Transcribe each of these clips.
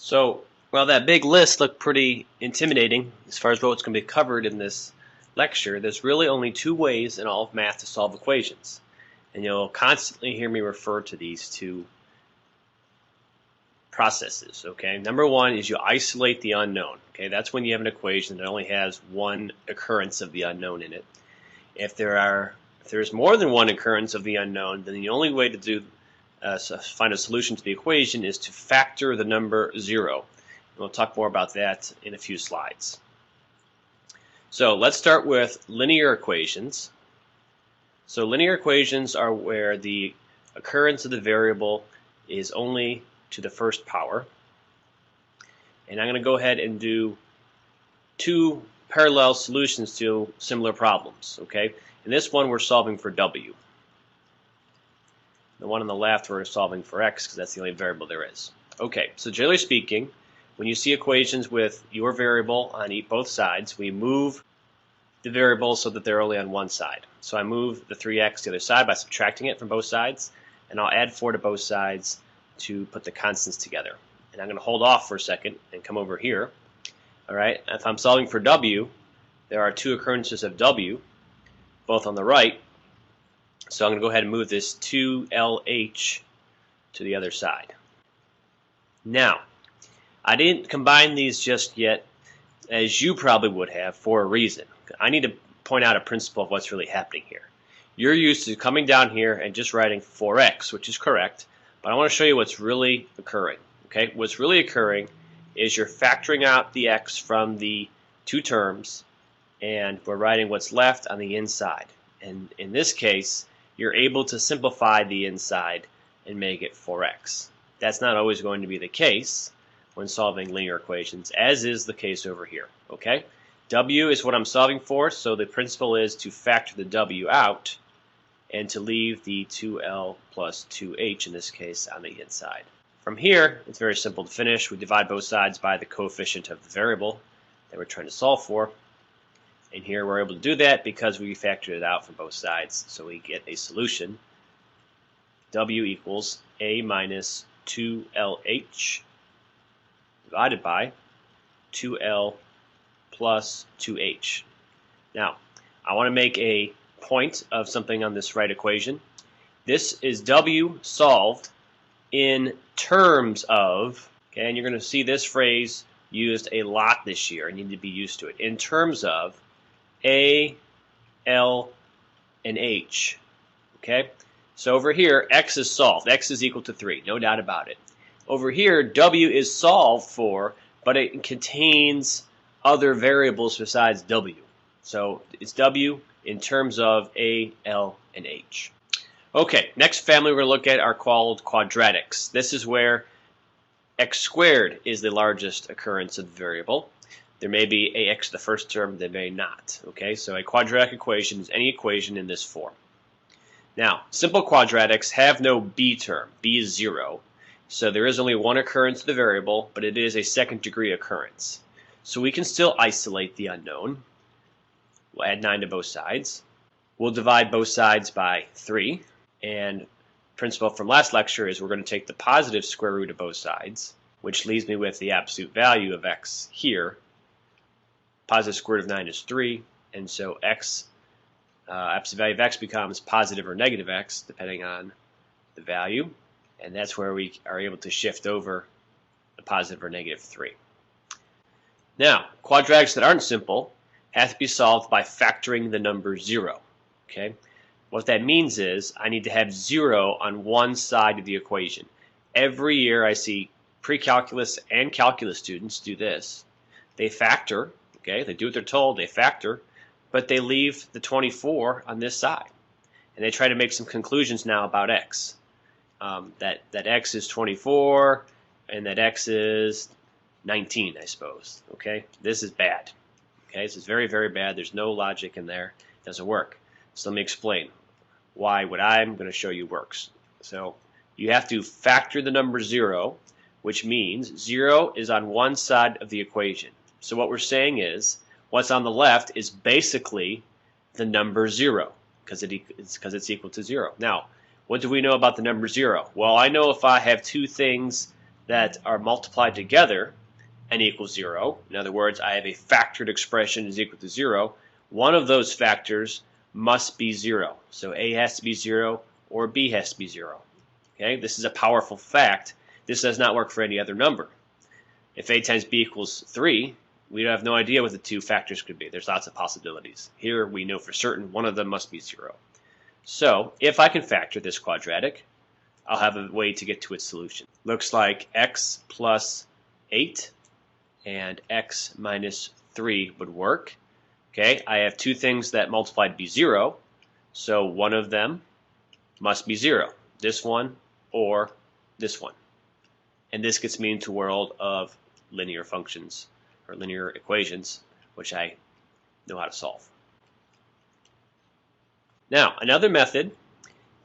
So, while that big list looked pretty intimidating as far as what's going to be covered in this lecture, there's really only two ways in all of math to solve equations. And you'll constantly hear me refer to these two processes, okay? Number one is you isolate the unknown, okay? That's when you have an equation that only has one occurrence of the unknown in it. If there's more than one occurrence of the unknown, then the only way to find a solution to the equation is to factor the number 0. And we'll talk more about that in a few slides. So let's start with linear equations. So linear equations are where the occurrence of the variable is only to the first power. And I'm going to go ahead and do two parallel solutions to similar problems. Okay? In this one, we're solving for w. The one on the left, we're solving for x because that's the only variable there is. Okay, so generally speaking, when you see equations with your variable on both sides, we move the variables so that they're only on one side. So I move the 3x to the other side by subtracting it from both sides, and I'll add 4 to both sides to put the constants together. And I'm going to hold off for a second and come over here. All right, if I'm solving for w, there are two occurrences of w, both on the right. So I'm going to go ahead and move this 2LH to the other side. Now, I didn't combine these just yet, as you probably would have, for a reason. I need to point out a principle of what's really happening here. You're used to coming down here and just writing 4x, which is correct, but I want to show you what's really occurring. Okay, what's really occurring is you're factoring out the x from the two terms, and we're writing what's left on the inside. And in this case, you're able to simplify the inside and make it 4x. That's not always going to be the case when solving linear equations, as is the case over here. Okay? W is what I'm solving for, so the principle is to factor the w out and to leave the 2L plus 2H, in this case, on the inside. From here, it's very simple to finish. We divide both sides by the coefficient of the variable that we're trying to solve for. And here we're able to do that because we factored it out from both sides, so we get a solution. W equals a minus 2LH divided by 2L plus 2H. Now, I want to make a point of something on this right equation. This is W solved in terms of, okay, and you're going to see this phrase used a lot this year. You need to be used to it. In terms of A, L, and H. Okay? So over here, x is solved. X is equal to 3, no doubt about it. Over here, w is solved for, but it contains other variables besides w. So it's w in terms of A, L, and H. Okay, next family we're going to look at are called quadratics. This is where x squared is the largest occurrence of the variable. There may be ax the first term, there may not. Okay, so a quadratic equation is any equation in this form. Now, simple quadratics have no b term. B is 0. So there is only one occurrence of the variable, but it is a second degree occurrence. So we can still isolate the unknown. We'll add 9 to both sides. We'll divide both sides by 3. And principle from last lecture is we're going to take the positive square root of both sides, which leaves me with the absolute value of x here. Positive square root of 9 is 3, and so absolute value of x becomes positive or negative x, depending on the value, and that's where we are able to shift over the positive or negative 3. Now, quadratics that aren't simple have to be solved by factoring the number 0. Okay? What that means is I need to have 0 on one side of the equation. Every year I see pre-calculus and calculus students do this. They factor. Okay, they do what they're told, they factor, but they leave the 24 on this side. And they try to make some conclusions now about x. That x is 24 and that x is 19, I suppose. Okay, this is bad. Okay, this is very, very bad. There's no logic in there. It doesn't work. So let me explain why what I'm going to show you works. So you have to factor the number 0, which means 0 is on one side of the equation. So what we're saying is what's on the left is basically the number 0 because it's equal to 0. Now, what do we know about the number 0? Well, I know if I have two things that are multiplied together and equals 0, in other words, I have a factored expression is equal to 0, one of those factors must be 0. So A has to be 0 or B has to be 0. Okay, this is a powerful fact. This does not work for any other number. If A times B equals 3, we have no idea what the two factors could be. There's lots of possibilities. Here we know for certain one of them must be 0. So if I can factor this quadratic, I'll have a way to get to its solution. Looks like x plus 8 and x minus 3 would work. Okay, I have two things that multiply to be 0, so one of them must be 0. This one or this one. And this gets me into a world of linear functions or linear equations, which I know how to solve. Now, another method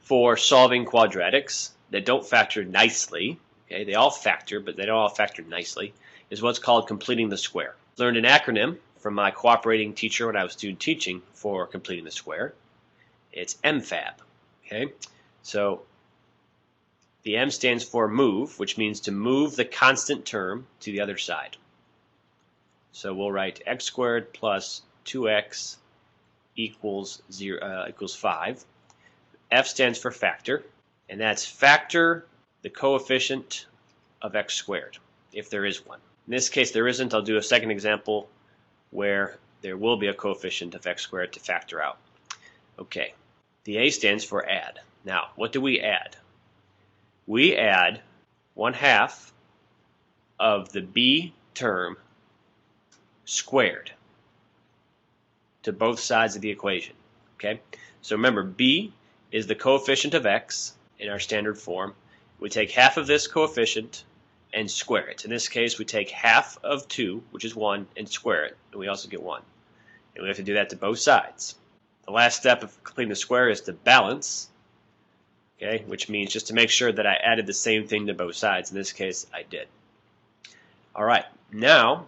for solving quadratics that don't factor nicely, okay, they all factor, but they don't all factor nicely, is what's called completing the square. Learned an acronym from my cooperating teacher when I was student teaching for completing the square. It's MFAB. Okay, so the M stands for move, which means to move the constant term to the other side. So we'll write x squared plus 2x equals 5. F stands for factor, and that's factor the coefficient of x squared, if there is one. In this case, there isn't. I'll do a second example where there will be a coefficient of x squared to factor out. Okay, the A stands for add. Now, what do we add? We add 1/2 of the B term squared to both sides of the equation. Okay, so remember, B is the coefficient of x in our standard form. We take half of this coefficient and square it. In this case, we take half of 2, which is 1, and square it, and we also get 1. And we have to do that to both sides. The last step of completing the square is to balance, okay, which means just to make sure that I added the same thing to both sides. In this case, I did. All right, now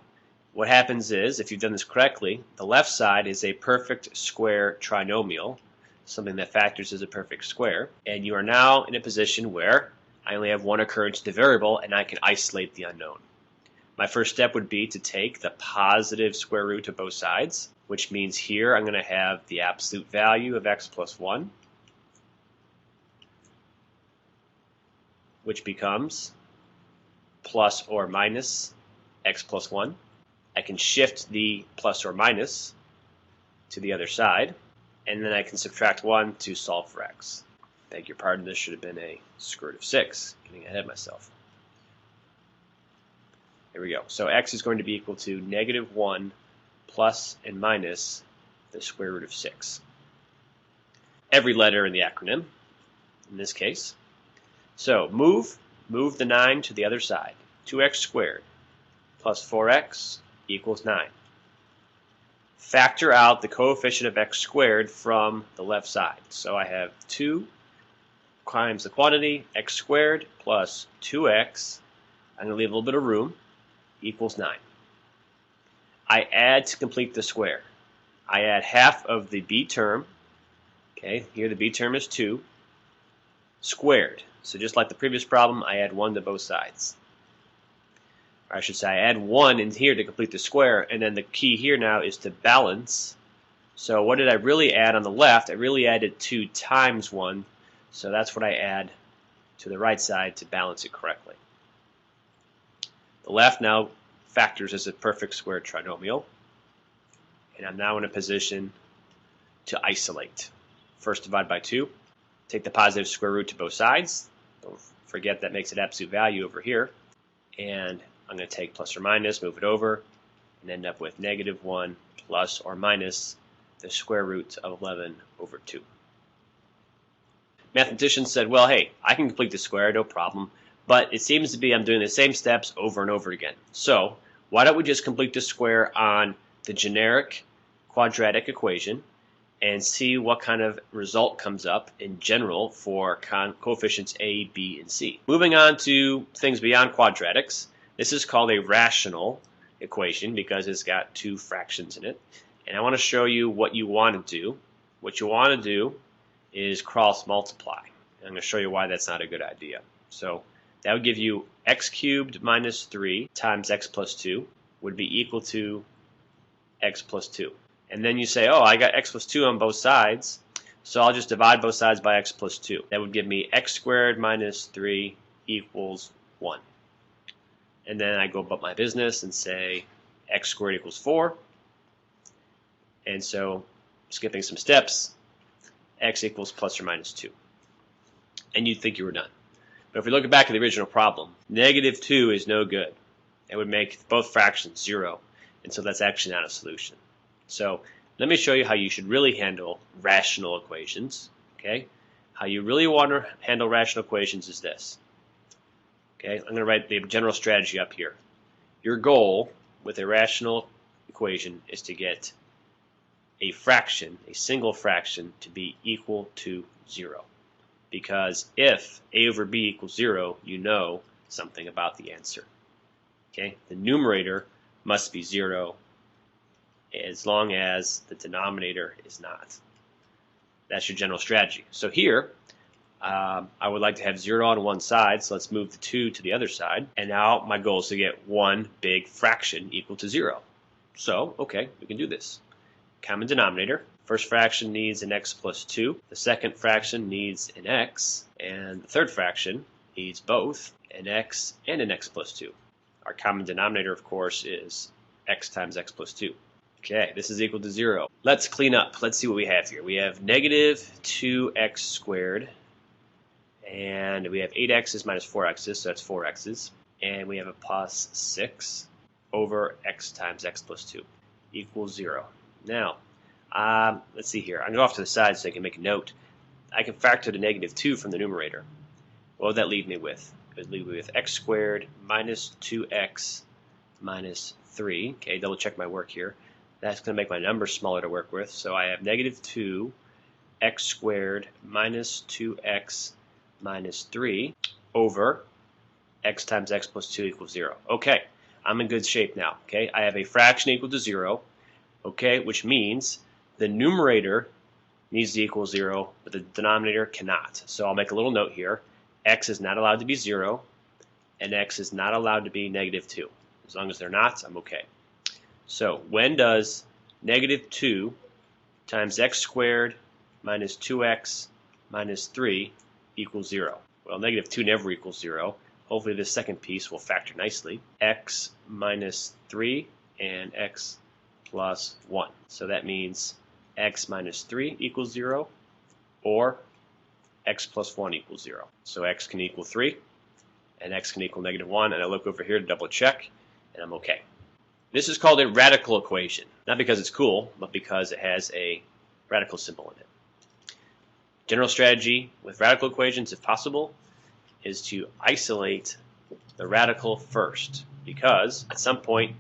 what happens is, if you've done this correctly, the left side is a perfect square trinomial, something that factors as a perfect square, and you are now in a position where I only have one occurrence to the variable and I can isolate the unknown. My first step would be to take the positive square root of both sides, which means here I'm going to have the absolute value of x plus 1, which becomes plus or minus x plus 1. I can shift the plus or minus to the other side, and then I can subtract 1 to solve for x. Beg your pardon, this should have been a square root of 6. Getting ahead of myself. Here we go. So x is going to be equal to -1 plus and minus the square root of 6. Every letter in the acronym, in this case. So move the 9 to the other side. 2x squared plus 4x equals 9. Factor out the coefficient of x squared from the left side. So I have 2 times the quantity, x squared plus 2x, I'm going to leave a little bit of room, equals 9. I add to complete the square. I add half of the b term, okay, here the b term is 2, squared. So just like the previous problem, I add 1 to both sides. Or I should say I add 1 in here to complete the square, and then the key here now is to balance. So what did I really add on the left? I really added 2 times 1, so that's what I add to the right side to balance it correctly. The left now factors as a perfect square trinomial, and I'm now in a position to isolate. First divide by 2, take the positive square root to both sides. Don't forget that makes it absolute value over here, and I'm going to take plus or minus, move it over, and end up with -1 plus or minus the square root of 11 over 2. Mathematicians said, well, hey, I can complete the square, no problem, but it seems to be I'm doing the same steps over and over again. So why don't we just complete the square on the generic quadratic equation and see what kind of result comes up in general for coefficients A, B, and C. Moving on to things beyond quadratics, this is called a rational equation because it's got 2 fractions in it. And I want to show you what you want to do. What you want to do is cross multiply. And I'm going to show you why that's not a good idea. So That would give you x cubed minus 3 times x plus 2 would be equal to x plus 2. And then you say, oh, I got x plus 2 on both sides, so I'll just divide both sides by x plus 2. That would give me x squared minus 3 equals 1. And then I go about my business and say x squared equals 4. And so, skipping some steps, x equals plus or minus 2. And you'd think you were done. But if we look back at the original problem, negative 2 is no good. It would make both fractions 0. And so that's actually not a solution. So let me show you how you should really handle rational equations. Okay? How you really want to handle rational equations is this. Okay? I'm going to write the general strategy up here. Your goal with a rational equation is to get a fraction, a single fraction, to be equal to 0. Because if a over b equals 0, you know something about the answer. Okay? The numerator must be 0 as long as the denominator is not. That's your general strategy. So here, I would like to have 0 on one side, so let's move the 2 to the other side. And now my goal is to get one big fraction equal to 0. So, okay, we can do this. Common denominator. First fraction needs an x plus 2. The second fraction needs an x. And the third fraction needs both an x and an x plus 2. Our common denominator, of course, is x times x plus 2. Okay, this is equal to 0. Let's clean up. Let's see what we have here. We have negative 2x squared. And we have 8x's minus 4x's, so that's 4x's. And we have a plus 6 over x times x plus 2 equals 0. Now, let's see here. I'm going to go off to the side so I can make a note. I can factor the negative 2 from the numerator. What would that leave me with? It would leave me with x squared minus 2x minus 3. Okay, double check my work here. That's going to make my numbers smaller to work with. So I have negative 2 x squared minus 2x minus 3 over x times x plus 2 equals 0. Okay, I'm in good shape now. Okay, I have a fraction equal to 0. Okay, which means the numerator needs to equal 0, but the denominator cannot. So I'll make a little note here. X is not allowed to be 0, and x is not allowed to be negative 2. As long as they're not, I'm okay. So when does negative 2 times x squared minus 2x minus 3 equal 0? Well, negative 2 never equals 0. Hopefully this second piece will factor nicely. X minus 3 and x plus 1. So that means x minus 3 equals 0, or x plus 1 equals 0. So x can equal 3, and x can equal negative 1, and I look over here to double check, and I'm okay. This is called a radical equation, not because it's cool, but because it has a radical symbol in it. General strategy with radical equations, if possible, is to isolate the radical first, because at some point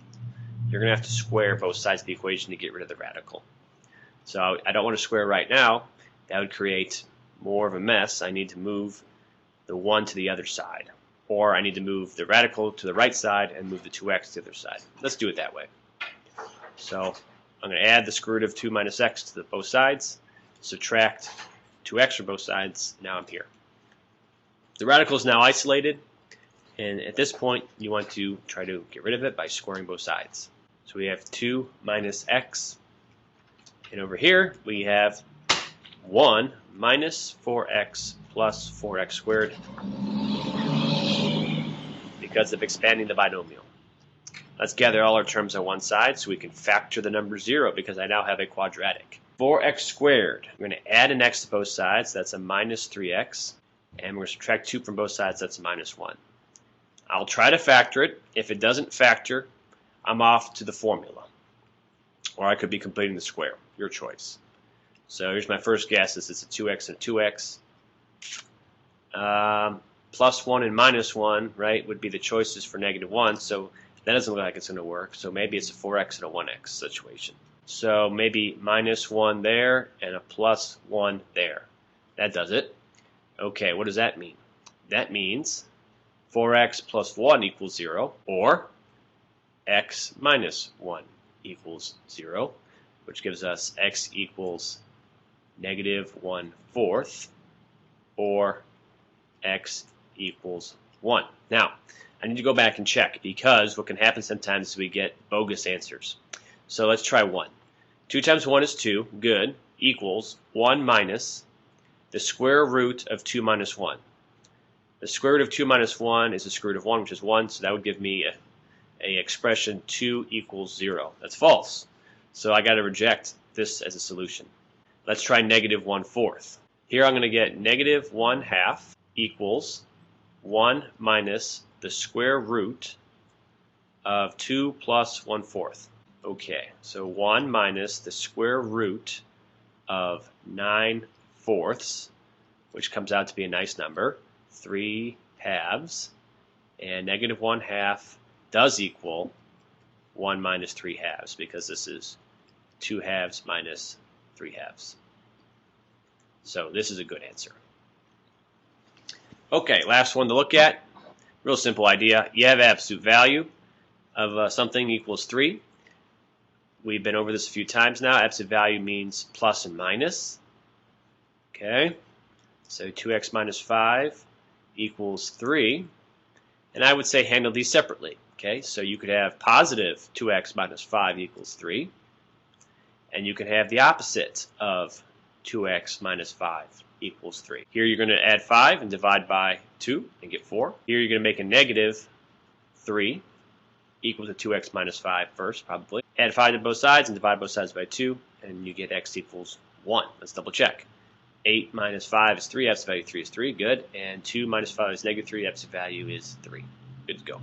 you're going to have to square both sides of the equation to get rid of the radical. So I don't want to square right now. That would create more of a mess. I need to move the 1 to the other side. Or I need to move the radical to the right side and move the 2x to the other side. Let's do it that way. So I'm going to add the square root of 2 minus x to both sides, subtract 2x from both sides. Now I'm here. The radical is now isolated, and at this point you want to try to get rid of it by squaring both sides. So we have 2 minus x, and over here we have 1 minus 4x plus 4x squared because of expanding the binomial. Let's gather all our terms on one side so we can factor the number 0 because I now have a quadratic. 4x squared, we're going to add an x to both sides, that's a minus 3x, and we're going to subtract 2 from both sides, that's a minus 1. I'll try to factor it. If it doesn't factor, I'm off to the formula. Or I could be completing the square, your choice. So here's my first guess, it's a 2x and a 2x. Plus 1 and minus 1, right, would be the choices for negative 1, so that doesn't look like it's going to work. So maybe it's a 4x and a 1x situation. So maybe minus 1 there and a plus 1 there. That does it. Okay, what does that mean? That means 4x plus 1 equals 0, or x minus 1 equals 0, which gives us x equals negative 1/4, or x equals 1. Now, I need to go back and check because what can happen sometimes is we get bogus answers. So let's try 1. 2 times 1 is 2, good, equals 1 minus the square root of 2 minus 1. The square root of 2 minus 1 is the square root of 1, which is 1, so that would give me a expression 2 equals 0. That's false. So I got to reject this as a solution. Let's try negative 1/4. Here I'm going to get negative 1/2 equals 1 minus the square root of 2 plus 1/4. Okay, so 1 minus the square root of 9/4, which comes out to be a nice number, 3/2, and negative 1/2 does equal 1 minus 3/2 because this is 2/2 minus 3/2. So this is a good answer. Okay, last one to look at. Real simple idea. You have absolute value of something equals 3. We've been over this a few times now. Absolute value means plus and minus. Okay, so 2x minus 5 equals 3. And I would say handle these separately. Okay, so you could have positive 2x minus 5 equals 3. And you can have the opposite of 2x minus 5 equals 3. Here you're going to add 5 and divide by 2 and get 4. Here you're going to make a negative 3 equal to 2x minus 5 first, probably. Add 5 to both sides and divide both sides by 2, and you get x equals 1. Let's double check. 8 minus 5 is 3, absolute value 3 is 3, good. And 2 minus 5 is negative 3, absolute value is 3. Good to go.